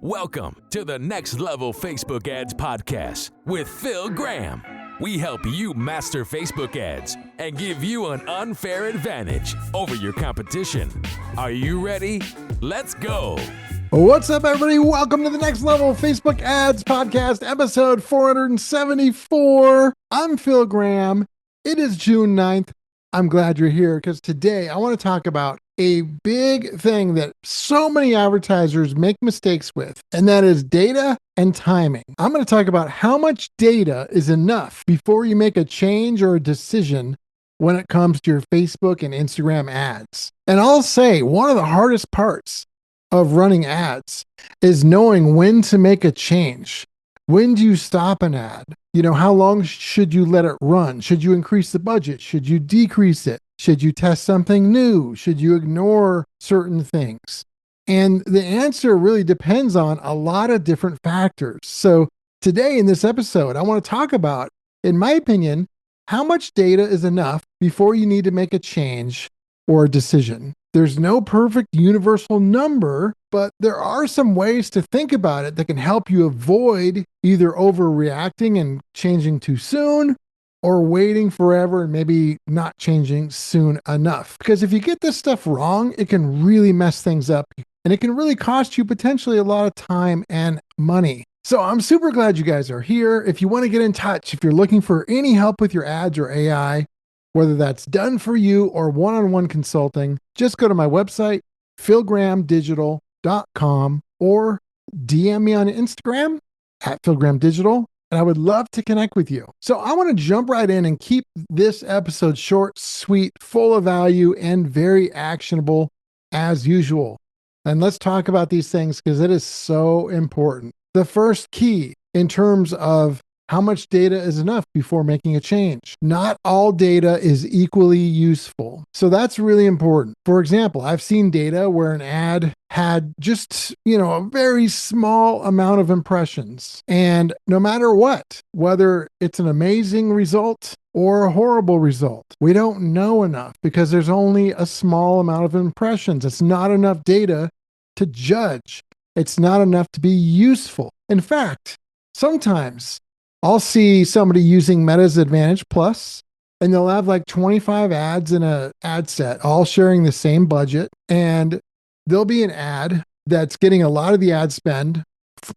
Welcome to the Next Level Facebook Ads Podcast with Phil Graham. We help you master Facebook ads and give you an unfair advantage over your competition. Are you ready? Let's go. What's up, everybody? Welcome to the Next Level Facebook Ads Podcast, episode 474. I'm Phil Graham. It is June 9th. I'm glad you're here because today I want to talk about a big thing that so many advertisers make mistakes with, and that is data and timing. I'm going to talk about how much data is enough before you make a change or a decision when it comes to your Facebook and Instagram ads. And I'll say one of the hardest parts of running ads is knowing when to make a change. When do you stop an ad? How long should you let it run? Should you increase the budget? Should you decrease it? Should you test something new? Should you ignore certain things? And the answer really depends on a lot of different factors. So today in this episode, I want to talk about, in my opinion, how much data is enough before you need to make a change or a decision. There's no perfect universal number, but there are some ways to think about it that can help you avoid either overreacting and changing too soon or waiting forever and maybe not changing soon enough. Because if you get this stuff wrong, it can really mess things up and it can really cost you potentially a lot of time and money. So I'm super glad you guys are here. If you want to get in touch, if you're looking for any help with your ads or AI, whether that's done for you or one-on-one consulting, just go to my website, philgrahamdigital.com, or DM me on Instagram at philgrahamdigital, and I would love to connect with you. So I want to jump right in and keep this episode short, sweet, full of value, and very actionable as usual. And let's talk about these things because it is so important. The first key in terms of how much data is enough before making a change. Not all data is equally useful. So that's really important. For example, I've seen data where an ad had just, a very small amount of impressions. And no matter what, whether it's an amazing result or a horrible result, we don't know enough because there's only a small amount of impressions. It's not enough data to judge. It's not enough to be useful. In fact, sometimes I'll see somebody using Meta's Advantage Plus, and they'll have like 25 ads in an ad set, all sharing the same budget. And there'll be an ad that's getting a lot of the ad spend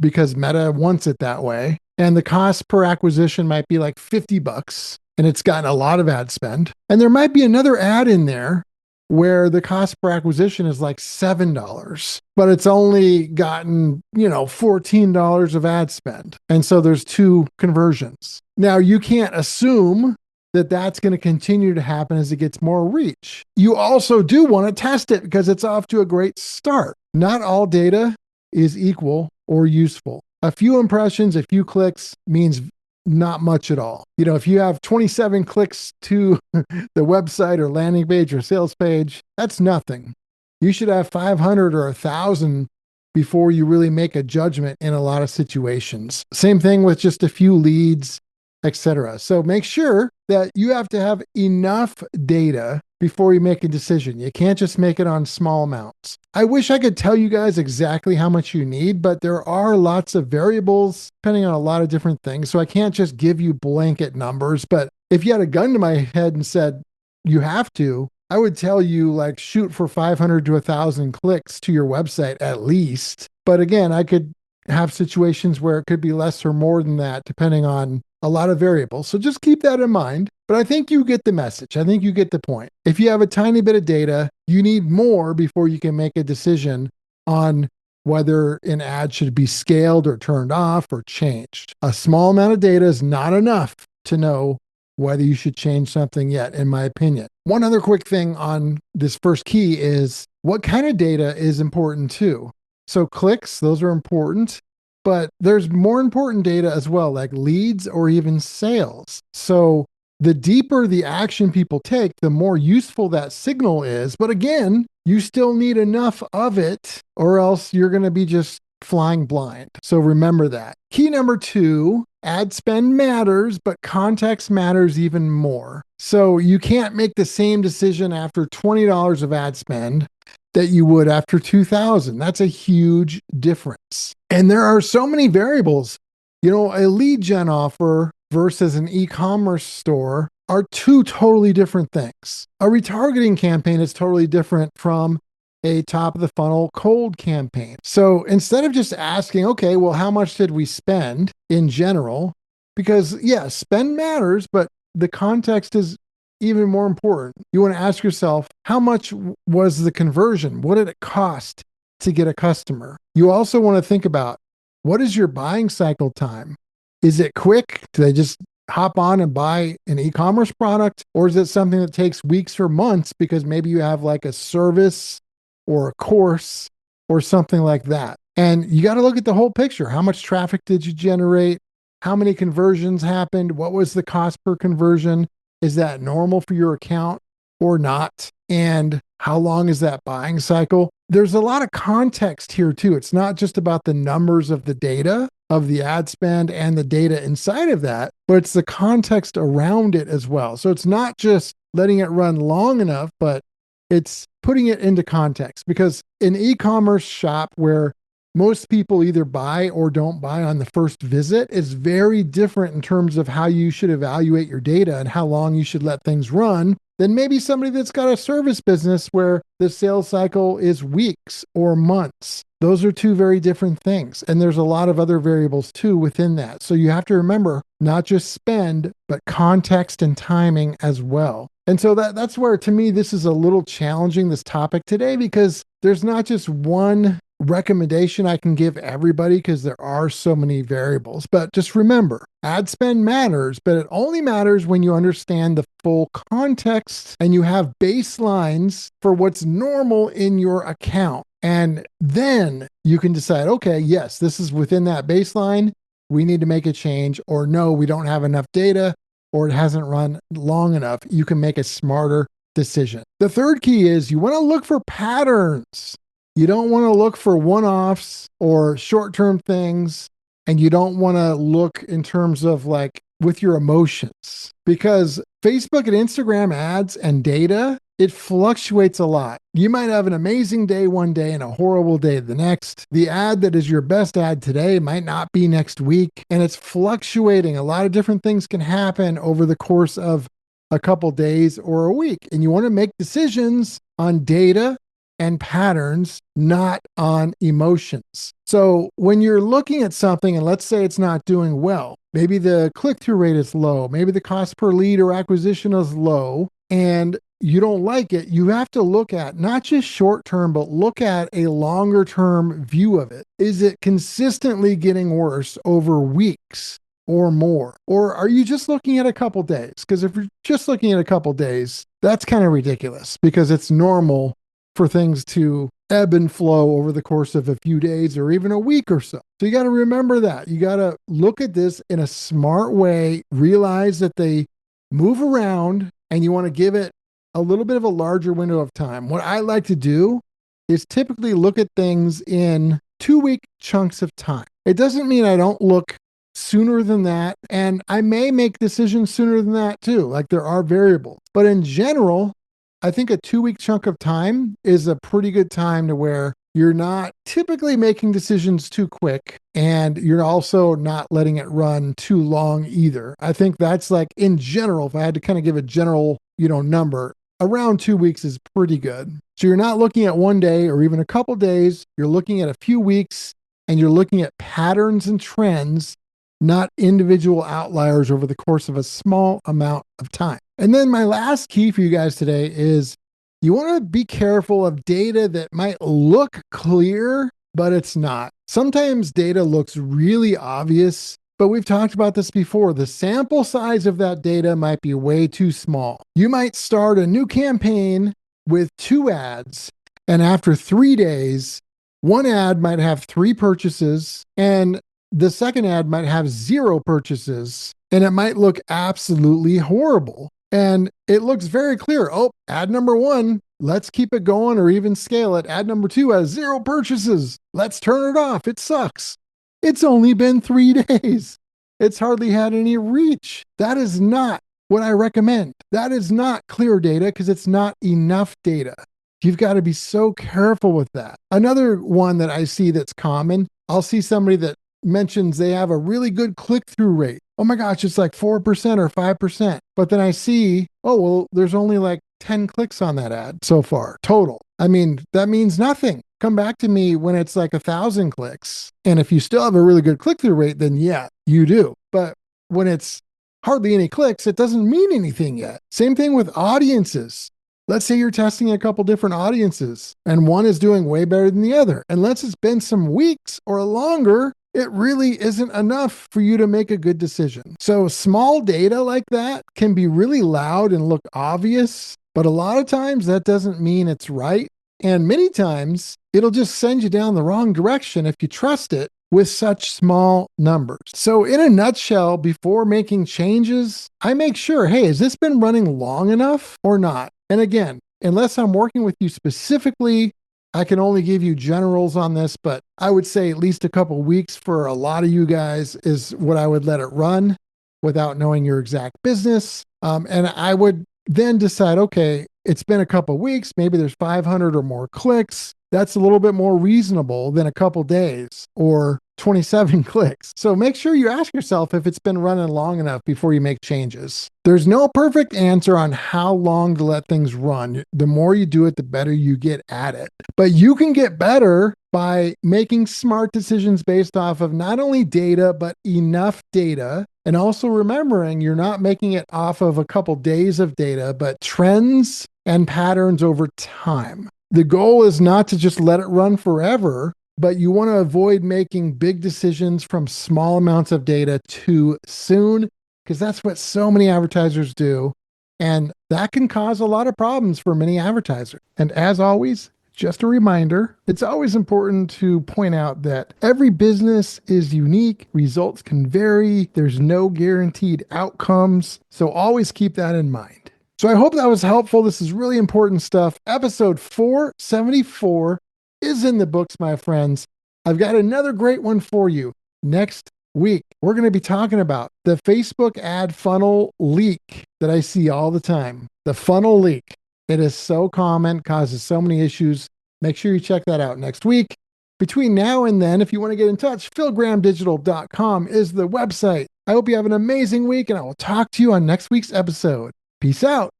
because Meta wants it that way. And the cost per acquisition might be like $50, and it's gotten a lot of ad spend. And there might be another ad in there where the cost per acquisition is like $7, but it's only gotten, $14 of ad spend. And so there's two conversions. Now, you can't assume that that's going to continue to happen as it gets more reach. You also do want to test it because it's off to a great start. Not all data is equal or useful. A few impressions, a few clicks means not much at all. If you have 27 clicks to the website or landing page or sales page, that's nothing. You should have 500 or 1,000 before you really make a judgment in a lot of situations. Same thing with just a few leads, etc. So make sure that you have to have enough data before you make a decision. You can't just make it on small amounts. I wish I could tell you guys exactly how much you need, but there are lots of variables depending on a lot of different things. So I can't just give you blanket numbers. But if you had a gun to my head and said, you have to, I would tell you shoot for 500 to 1,000 clicks to your website at least. But again, I could have situations where it could be less or more than that, depending on a lot of variables. So just keep that in mind. But I think you get the message. I think you get the point. If you have a tiny bit of data, you need more before you can make a decision on whether an ad should be scaled or turned off or changed. A small amount of data is not enough to know whether you should change something yet, in my opinion. One other quick thing on this first key is what kind of data is important too. So clicks, those are important. But there's more important data as well, like leads or even sales. So the deeper the action people take, the more useful that signal is. But again, you still need enough of it or else you're going to be just flying blind. So remember that. Key number 2, ad spend matters, but context matters even more. So you can't make the same decision after $20 of ad spend that you would after $2,000. That's a huge difference. months. And there are so many variables. A lead gen offer versus an e-commerce store are two totally different things. A retargeting campaign is totally different from a top of the funnel cold campaign. So instead of just asking, okay, well, how much did we spend in general? Because yeah, spend matters, but the context is even more important. You want to ask yourself, how much was the conversion? What did it cost to get a customer? You also want to think about, what is your buying cycle time? Is it quick? Do they just hop on and buy an e-commerce product? Or is it something that takes weeks or months because maybe you have like a service or a course or something like that? And you got to look at the whole picture. How much traffic did you generate? How many conversions happened? What was the cost per conversion? Is that normal for your account or not? And how long is that buying cycle? There's a lot of context here too. It's not just about the numbers of the data of the ad spend and the data inside of that, but it's the context around it as well. So it's not just letting it run long enough, but it's putting it into context, because an e-commerce shop where most people either buy or don't buy on the first visit is very different in terms of how you should evaluate your data and how long you should let things run than maybe somebody that's got a service business where the sales cycle is weeks or months. Those are two very different things. And there's a lot of other variables too within that. So you have to remember not just spend, but context and timing as well. And so that's where, to me, this is a little challenging, this topic today, because there's not just one recommendation I can give everybody, because there are so many variables. But just remember, ad spend matters, but it only matters when you understand the full context and you have baselines for what's normal in your account. And then you can decide, okay, yes, this is within that baseline. We need to make a change, or no, we don't have enough data, or it hasn't run long enough. You can make a smarter decision. The third key is you want to look for patterns. You don't want to look for one-offs or short-term things, and you don't want to look in terms of like with your emotions, because Facebook and Instagram ads and data, it fluctuates a lot. You might have an amazing day one day and a horrible day the next. The ad that is your best ad today might not be next week, and it's fluctuating. A lot of different things can happen over the course of a couple days or a week, and you want to make decisions on data and patterns, not on emotions. So when you're looking at something and let's say it's not doing well, maybe the click-through rate is low, maybe the cost per lead or acquisition is low, and you don't like it, you have to look at not just short term, but look at a longer term view of it. Is it consistently getting worse over weeks or more? Or are you just looking at a couple days? Because if you're just looking at a couple days, that's kind of ridiculous, because it's normal for things to ebb and flow over the course of a few days or even a week or so. So you got to remember that. You got to look at this in a smart way, realize that they move around, and you want to give it a little bit of a larger window of time. What I like to do is typically look at things in 2-week chunks of time. It doesn't mean I don't look sooner than that, and I may make decisions sooner than that too. Like, there are variables. But in general, I think a 2-week chunk of time is a pretty good time to where you're not typically making decisions too quick, and you're also not letting it run too long either. I think that's, like, in general, if I had to kind of give a general, number, around 2 weeks is pretty good. So you're not looking at one day or even a couple days. You're looking at a few weeks, and you're looking at patterns and trends, not individual outliers over the course of a small amount of time. And then my last key for you guys today is you want to be careful of data that might look clear, but it's not. Sometimes data looks really obvious, but we've talked about this before. The sample size of that data might be way too small. You might start a new campaign with 2 ads, and after 3 days, one ad might have 3 purchases, and the second ad might have 0 purchases, and it might look absolutely horrible. And it looks very clear. Oh, ad number 1, let's keep it going or even scale it. Ad number 2 has 0 purchases. Let's turn it off. It sucks. It's only been 3 days. It's hardly had any reach. That is not what I recommend. That is not clear data, because it's not enough data. You've got to be so careful with that. Another one that I see that's common I'll see somebody that mentions they have a really good click-through rate. Oh my gosh, it's like 4% or 5%. But then I see, oh, well, there's only like 10 clicks on that ad so far total. I mean, that means nothing. Come back to me when it's like 1,000 clicks. And if you still have a really good click-through rate, then yeah, you do. But when it's hardly any clicks, it doesn't mean anything yet. Same thing with audiences. Let's say you're testing a couple different audiences and one is doing way better than the other. Unless it's been some weeks or longer, it really isn't enough for you to make a good decision. So small data like that can be really loud and look obvious, but a lot of times that doesn't mean it's right. And many times it'll just send you down the wrong direction if you trust it with such small numbers. So in a nutshell, before making changes, I make sure, hey, has this been running long enough or not? And again, unless I'm working with you specifically, I can only give you generals on this, but I would say at least a couple weeks for a lot of you guys is what I would let it run without knowing your exact business. And I would then decide, okay, it's been a couple weeks, maybe there's 500 or more clicks. That's a little bit more reasonable than a couple days or 27 clicks. So make sure you ask yourself if it's been running long enough before you make changes. There's no perfect answer on how long to let things run. The more you do it, the better you get at it. But you can get better by making smart decisions based off of not only data, but enough data. And also remembering you're not making it off of a couple days of data, but trends and patterns over time. The goal is not to just let it run forever, but you want to avoid making big decisions from small amounts of data too soon, because that's what so many advertisers do. And that can cause a lot of problems for many advertisers. And as always, just a reminder, it's always important to point out that every business is unique. Results can vary. There's no guaranteed outcomes. So always keep that in mind. So I hope that was helpful. This is really important stuff. Episode 474 is in the books, my friends. I've got another great one for you next week. We're going to be talking about the Facebook ad funnel leak that I see all the time. The funnel leak. It is so common, causes so many issues. Make sure you check that out next week. Between now and then, if you want to get in touch, philgrahamdigital.com is the website. I hope you have an amazing week, and I will talk to you on next week's episode. Peace out.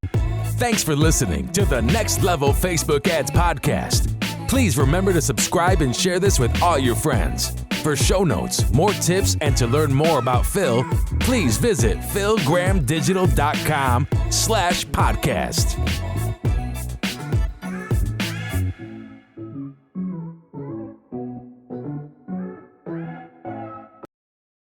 Thanks for listening to the Next Level Facebook Ads Podcast. Please remember to subscribe and share this with all your friends. For show notes, more tips, and to learn more about Phil, please visit philgrahamdigital.com/podcast.